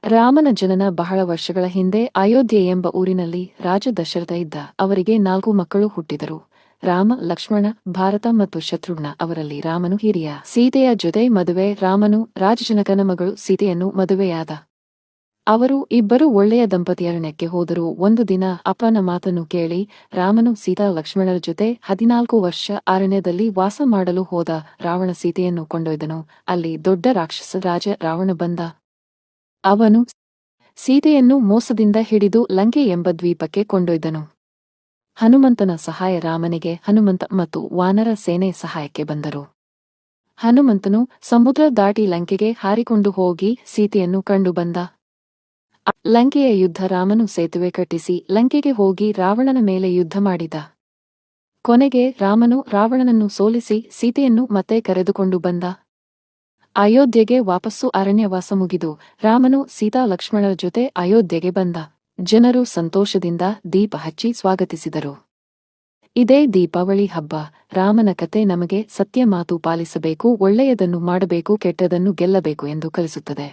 ರಾಮನ ಜನನ ಬಹಳ ವರ್ಷಗಳ ಹಿಂದೆ ಅಯೋಧ್ಯೆ ಎಂಬ ಊರಿನಲ್ಲಿ ರಾಜ ದಶರಥ ಇದ್ದ. ಅವರಿಗೆ 4 ಮಕ್ಕಳು ಹುಟ್ಟಿದರು. ರಾಮ, ಲಕ್ಷ್ಮಣ, ಭಾರತ ಮತ್ತು ಶತ್ರುಘ್ನ. ಅವರಲ್ಲಿ ರಾಮನು ಹಿರಿಯ. ಸೀತೆಯ ಜೊತೆ ಮದುವೆ. ರಾಮನು ರಾಜಜನಕನ ಮಗಳು ಸೀತೆಯನ್ನು ಮದುವೆಯಾದ. ಅವರು ಇಬ್ಬರು ಒಳ್ಳೆಯ ದಂಪತಿಯರಣ್ಯಕ್ಕೆ ಹೋದರು. ಒಂದು ದಿನ ಅಪ್ಪನ ಮಾತನ್ನು ಕೇಳಿ ರಾಮನು ಸೀತಾ ಲಕ್ಷ್ಮಣರ ಜೊತೆ 14 ವರ್ಷ ಅರಣ್ಯದಲ್ಲಿ ವಾಸ ಮಾಡಲು ಹೋದ. ರಾವಣ ಸೀತೆಯನ್ನು ಕೊಂಡೊಯ್ದನು. ಅಲ್ಲಿ ದೊಡ್ಡ ರಾಕ್ಷಸ ರಾಜ ರಾವಣ ಬಂದ. ಅವನು ಸೀತೆಯನ್ನು ಮೋಸದಿಂದ ಹಿಡಿದು ಲಂಕೆ ಎಂಬ ದ್ವೀಪಕ್ಕೆ ಕೊಂಡೊಯ್ದನು. ಹನುಮಂತನ ಸಹಾಯ ರಾಮನಿಗೆ. ಹನುಮಂತ ಮತ್ತು ವಾನರ ಸೇನೆ ಸಹಾಯಕ್ಕೆ ಬಂದರು. ಹನುಮಂತನು ಸಮುದ್ರ ದಾಟಿ ಲಂಕೆಗೆ ಹಾರಿಕೊಂಡು ಹೋಗಿ ಸೀತೆಯನ್ನು ಕಂಡು ಬಂದ. ಲಂಕೆಯ ಯುದ್ಧ. ರಾಮನು ಸೇತುವೆ ಕಟ್ಟಿಸಿ ಲಂಕೆಗೆ ಹೋಗಿ ರಾವಣನ ಮೇಲೆ ಯುದ್ಧ ಮಾಡಿದ. ಕೊನೆಗೆ ರಾಮನು ರಾವಣನನ್ನು ಸೋಲಿಸಿ ಸೀತೆಯನ್ನು ಮತ್ತೆ ಕರೆದುಕೊಂಡು ಬಂದ. ಅಯೋಧ್ಯೆಗೆ ವಾಪಸ್ಸು ಅರಣ್ಯವಾಸ ಮುಗಿದು ರಾಮನು ಸೀತಾ ಲಕ್ಷ್ಮಣರ ಜೊತೆ ಅಯೋಧ್ಯೆಗೆ ಬಂದ. ಜನರು ಸಂತೋಷದಿಂದ ದೀಪ ಹಚ್ಚಿ ಸ್ವಾಗತಿಸಿದರು. ಇದೇ ದೀಪಾವಳಿ ಹಬ್ಬ. ರಾಮನ ಕತೆ ನಮಗೆ ಸತ್ಯ ಮಾತು ಪಾಲಿಸಬೇಕು, ಒಳ್ಳೆಯದನ್ನು ಮಾಡಬೇಕು, ಕೆಟ್ಟದನ್ನು ಗೆಲ್ಲಬೇಕು ಎಂದು ಕಲಿಸುತ್ತದೆ.